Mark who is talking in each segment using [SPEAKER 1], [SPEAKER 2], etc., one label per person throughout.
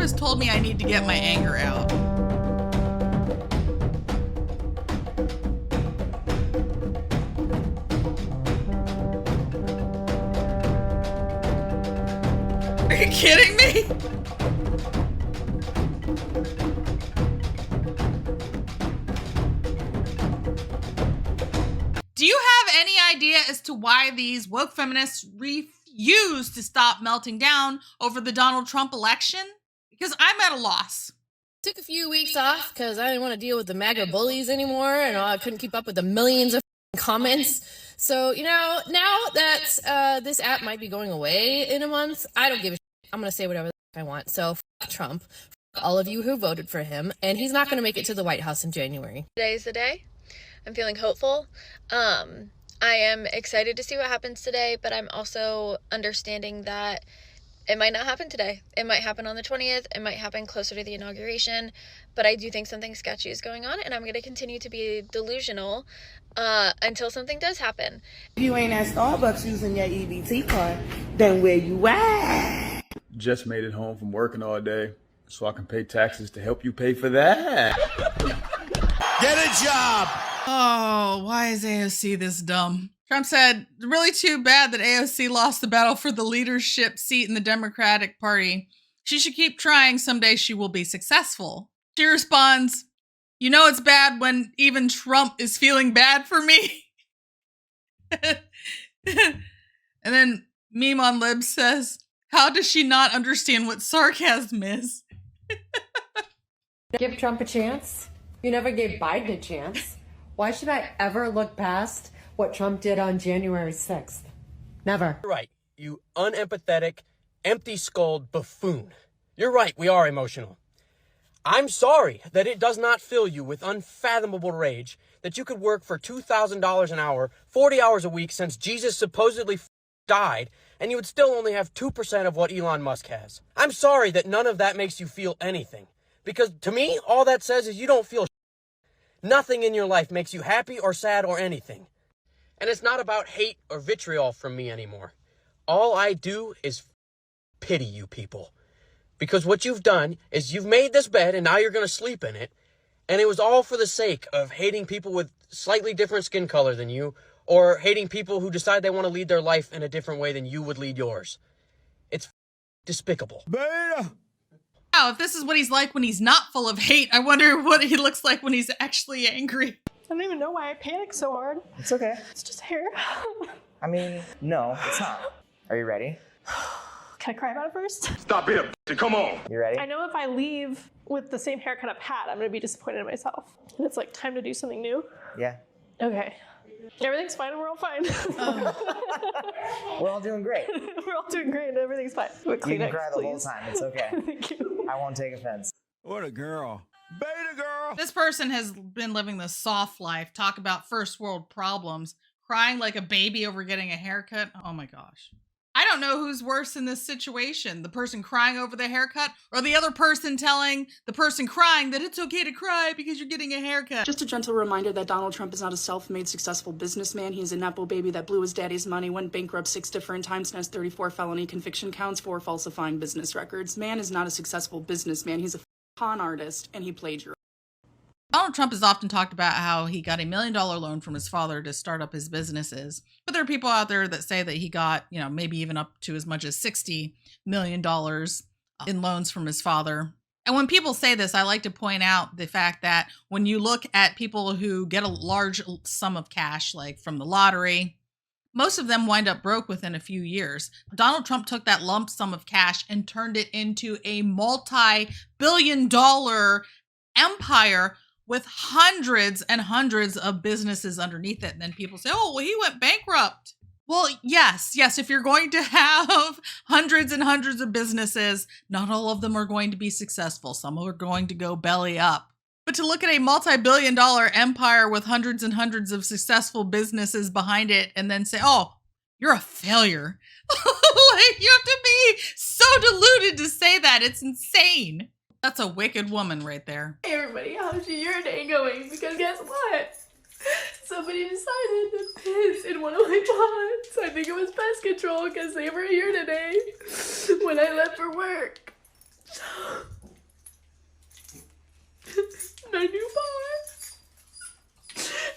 [SPEAKER 1] has told me I need to get my anger out. Are you kidding me? Do you have any idea as to why these woke feminists refuse to stop melting down over the Donald Trump election? Because I'm at a loss.
[SPEAKER 2] Took a few weeks off because I didn't want to deal with the MAGA bullies anymore, and I couldn't keep up with the millions of comments. So, you know, now that this app might be going away in a month, I don't give a shit. I'm going to say whatever I want. So, fuck Trump, fuck all of you who voted for him, and he's not going to make it to the White House in January.
[SPEAKER 3] Today's the day. I'm feeling hopeful. I am excited to see what happens today, but I'm also understanding that it might not happen today. It might happen on the 20th. It might happen closer to the inauguration, but I do think something sketchy is going on, and I'm going to continue to be delusional until something does happen.
[SPEAKER 4] If you ain't at Starbucks using your EBT card, then where you at?
[SPEAKER 5] Just made it home from working all day, so I can pay taxes to help you pay for that.
[SPEAKER 6] Get a job!
[SPEAKER 1] Oh, why is AOC this dumb? Trump said, really too bad that AOC lost the battle for the leadership seat in the Democratic Party. She should keep trying. Someday she will be successful. She responds, you know it's bad when even Trump is feeling bad for me. And then Meme on Libs says, how does she not understand what sarcasm is?
[SPEAKER 7] Give Trump a chance? You never gave Biden a chance. Why should I ever look past what Trump did on January 6th? Never.
[SPEAKER 8] You're right, you unempathetic, empty-skulled buffoon. You're right, we are emotional. I'm sorry that it does not fill you with unfathomable rage that you could work for $2,000 an hour, 40 hours a week since Jesus supposedly died, and you would still only have 2% of what Elon Musk has. I'm sorry that none of that makes you feel anything. Because to me, all that says is you don't feel nothing in your life makes you happy or sad or anything. And it's not about hate or vitriol from me anymore. All I do is pity you people. Because what you've done is you've made this bed and now you're going to sleep in it. And it was all for the sake of hating people with slightly different skin color than you, or hating people who decide they want to lead their life in a different way than you would lead yours. It's despicable.
[SPEAKER 6] Beta!
[SPEAKER 1] Wow, if this is what he's like when he's not full of hate, I wonder what he looks like when he's actually angry.
[SPEAKER 9] I don't even know why I panicked so hard.
[SPEAKER 10] It's okay.
[SPEAKER 9] It's just hair.
[SPEAKER 10] I mean, no, it's not. Are you ready?
[SPEAKER 9] Can I cry about it first?
[SPEAKER 6] Stop it, come on.
[SPEAKER 10] You ready?
[SPEAKER 9] I know if I leave with the same haircut I've had, I'm gonna be disappointed in myself. And it's like time to do something new.
[SPEAKER 10] Yeah.
[SPEAKER 9] Okay. Everything's fine and we're all fine.
[SPEAKER 10] We're all doing great.
[SPEAKER 9] We're all doing great and everything's fine. But
[SPEAKER 10] You can
[SPEAKER 9] Kleenex,
[SPEAKER 10] cry the whole
[SPEAKER 9] please.
[SPEAKER 10] time. It's okay.
[SPEAKER 9] Thank you.
[SPEAKER 10] I won't take offense.
[SPEAKER 6] What a girl. Beta girl!
[SPEAKER 1] This person has been living the soft life, talk about first world problems, crying like a baby over getting a haircut. Oh my gosh. I don't know who's worse in this situation, the person crying over the haircut or the other person telling the person crying that it's okay to cry because you're getting a haircut.
[SPEAKER 11] Just a gentle reminder that Donald Trump is not a self-made successful businessman. He's a Nepo baby that blew his daddy's money, went bankrupt 6 different times, and has 34 felony conviction counts for falsifying business records. Man is not a successful businessman. He's a con artist, and he plagiarized.
[SPEAKER 1] Donald Trump has often talked about how he got $1 million loan from his father to start up his businesses. But there are people out there that say that he got, maybe even up to as much as $60 million in loans from his father. And when people say this, I like to point out the fact that when you look at people who get a large sum of cash, like from the lottery, most of them wind up broke within a few years. Donald Trump took that lump sum of cash and turned it into a multi-billion-dollar empire with hundreds and hundreds of businesses underneath it. And then people say, oh, well, he went bankrupt. Well, yes. If you're going to have hundreds and hundreds of businesses, not all of them are going to be successful. Some are going to go belly up. But to look at a multi-billion-dollar empire with hundreds and hundreds of successful businesses behind it and then say, oh, you're a failure. Like, you have to be so deluded to say that. It's insane. That's a wicked woman right there.
[SPEAKER 9] Hey everybody, how's your day going? Because guess what? Somebody decided to piss in one of my pots. I think it was pest control because they were here today when I left for work. my new bar.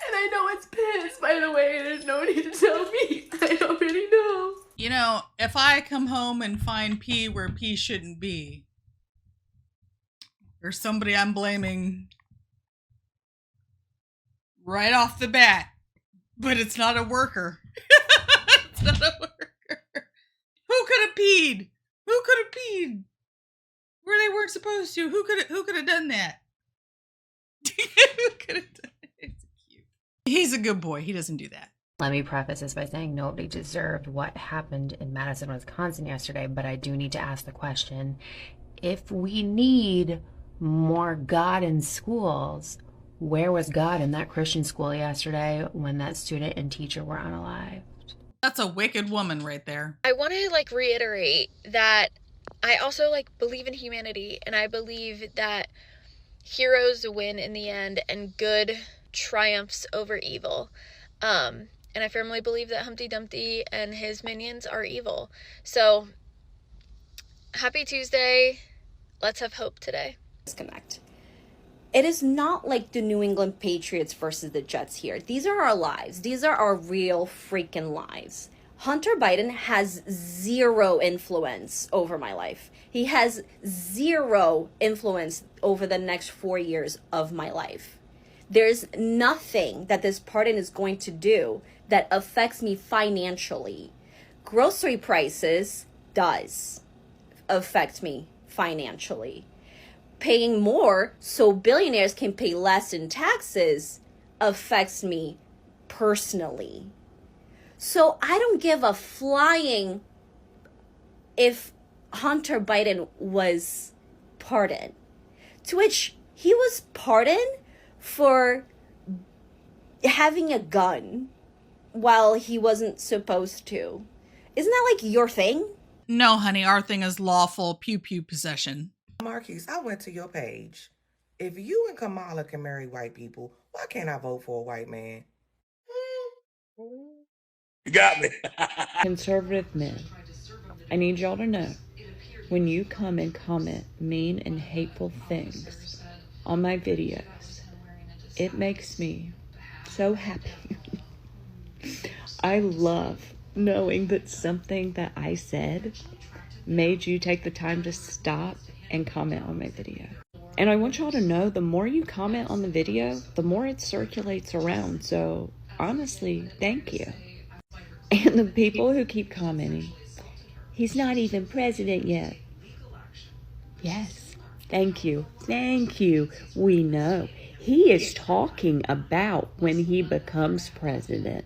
[SPEAKER 9] And I know it's piss, by the way, and there's no need to tell me. I already know.
[SPEAKER 1] You know, if I come home and find pee where pee shouldn't be, there's somebody I'm blaming right off the bat. But it's not a worker. It's not a worker. Who could have peed? Who could have peed where they weren't supposed to? Who could have done that? Who could have done it? It's cute. He's a good boy. He doesn't do that.
[SPEAKER 12] Let me preface this by saying nobody deserved what happened in Madison, Wisconsin yesterday, but I do need to ask the question, if we need more God in schools, where was God in that Christian school yesterday when that student and teacher were unalived?
[SPEAKER 1] That's a wicked woman right there.
[SPEAKER 3] I want to reiterate that I also believe in humanity, and I believe that heroes win in the end and good triumphs over evil. And I firmly believe that Humpty Dumpty and his minions are evil. So, happy Tuesday. Let's have hope today.
[SPEAKER 13] Disconnect. It is not like the New England Patriots versus the Jets here. These are our lives. These are our real freaking lives. Hunter Biden has zero influence over my life. He has zero influence over the next 4 years of my life. There's nothing that this pardon is going to do that affects me financially. Grocery prices does affect me financially. Paying more so billionaires can pay less in taxes affects me personally. So I don't give a flying if Hunter Biden was pardoned. To which he was pardoned for having a gun while he wasn't supposed to. Isn't that your thing?
[SPEAKER 1] No, honey, our thing is lawful pew-pew possession.
[SPEAKER 14] Marquise, I went to your page. If you and Kamala can marry white people, why can't I vote for a white man?
[SPEAKER 6] You got me.
[SPEAKER 15] Conservative men, I need y'all to know, when you come and comment mean and hateful things on my videos, it makes me so happy. I love knowing that something that I said made you take the time to stop and comment on my video. And I want y'all to know, the more you comment on the video, the more it circulates around. So honestly, thank you. And the people who keep commenting, he's not even president yet. Yes, thank you. Thank you. We know. He is talking about when he becomes president.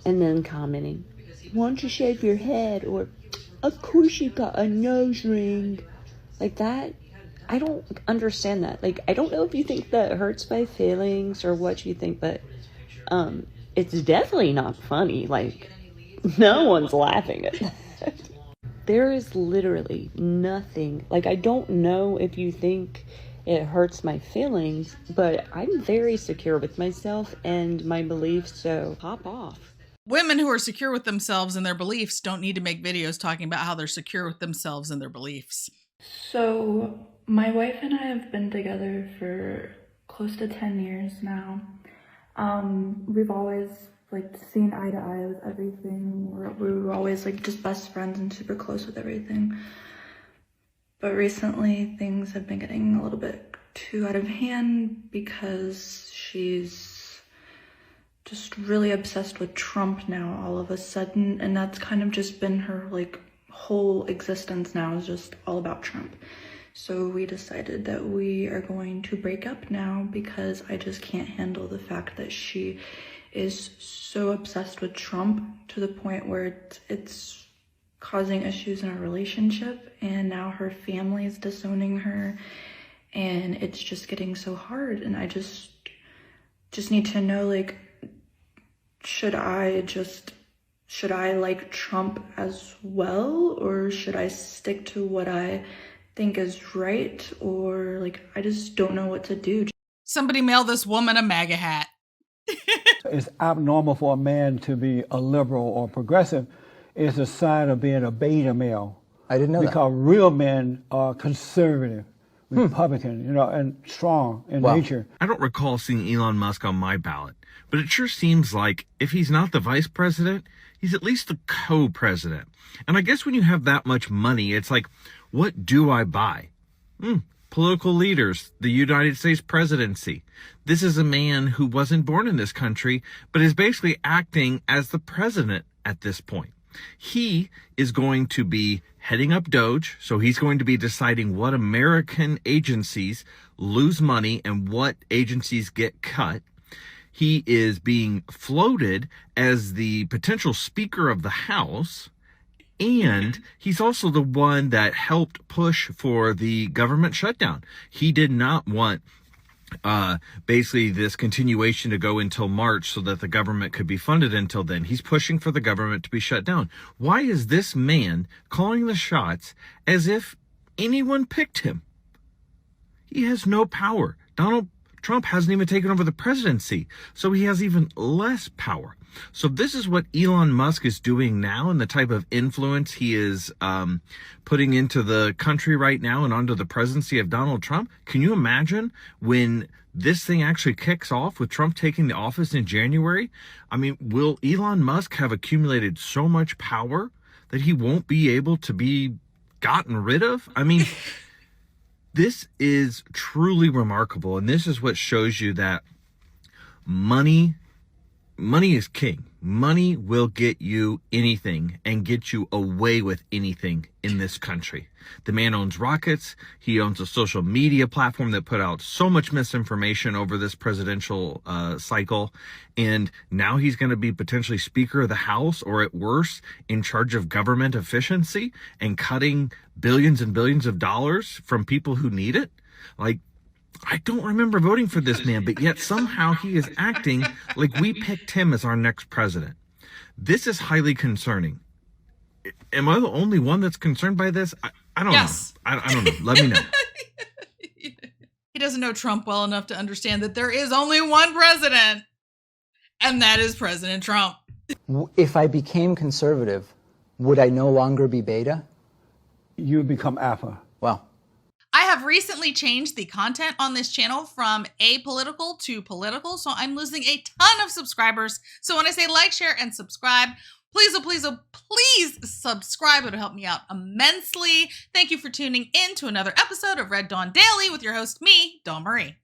[SPEAKER 15] And then commenting, why don't you shave your head? Or, of course you got a nose ring. Like that, I don't understand that. I don't know if you think that hurts my feelings or what you think, but it's definitely not funny. No one's laughing at that. There is literally nothing. I don't know if you think it hurts my feelings, but I'm very secure with myself and my beliefs, so pop off.
[SPEAKER 1] Women who are secure with themselves and their beliefs don't need to make videos talking about how they're secure with themselves and their beliefs.
[SPEAKER 16] So, my wife and I have been together for close to 10 years now. We've always seen eye to eye with everything. We were always just best friends and super close with everything. But recently things have been getting a little bit too out of hand because she's just really obsessed with Trump now all of a sudden, and that's kind of just been her whole existence now is just all about Trump. So we decided that we are going to break up now because I just can't handle the fact that she is so obsessed with Trump to the point where it's causing issues in our relationship, and now her family is disowning her, and it's just getting so hard. And I just need to know, should I like Trump as well, or should I stick to what I think is right? Or I just don't know what to do.
[SPEAKER 1] Somebody mail this woman a MAGA hat.
[SPEAKER 17] It's abnormal for a man to be a liberal or progressive. It's a sign of being a beta male.
[SPEAKER 10] I didn't know that.
[SPEAKER 17] Because real men are conservative. Republican, you know, and strong in
[SPEAKER 18] Well,
[SPEAKER 17] nature.
[SPEAKER 18] I don't recall seeing Elon Musk on my ballot, but it sure seems like if he's not the vice president, he's at least the co-president. And I guess when you have that much money, it's like, what do I buy? Political leaders, the United States presidency. This is a man who wasn't born in this country, but is basically acting as the president at this point. He is going to be heading up Doge, so he's going to be deciding what American agencies lose money and what agencies get cut. He is being floated as the potential Speaker of the House, and he's also the one that helped push for the government shutdown. He did not want basically this continuation to go until March so that the government could be funded until then. He's pushing for the government to be shut down. Why is this man calling the shots as if anyone picked him? He has no power. Donald Trump hasn't even taken over the presidency, so he has even less power. So this is what Elon Musk is doing now, and the type of influence he is putting into the country right now and onto the presidency of Donald Trump. Can you imagine when this thing actually kicks off with Trump taking the office in January? I mean, will Elon Musk have accumulated so much power that he won't be able to be gotten rid of? I mean, this is truly remarkable, and this is what shows you that money is king. Money will get you anything and get you away with anything in this country. The man owns rockets. He owns a social media platform that put out so much misinformation over this presidential cycle. And now he's going to be potentially Speaker of the House, or at worst, in charge of government efficiency and cutting billions and billions of dollars from people who need it. Like, I don't remember voting for this man, but yet somehow he is acting like we picked him as our next president. This is highly concerning. Am I the only one that's concerned by this? I don't know. I don't know. Let me know.
[SPEAKER 1] He doesn't know Trump well enough to understand that there is only one president, and that is President Trump.
[SPEAKER 10] If I became conservative, would I no longer be beta?
[SPEAKER 17] You become alpha.
[SPEAKER 10] Well,
[SPEAKER 1] I have recently changed the content on this channel from apolitical to political, so I'm losing a ton of subscribers. So when I say like, share, and subscribe, please, oh, please, oh, please subscribe. It'll help me out immensely. Thank you for tuning in to another episode of Red Dawn Daily with your host, me, Dawn Marie.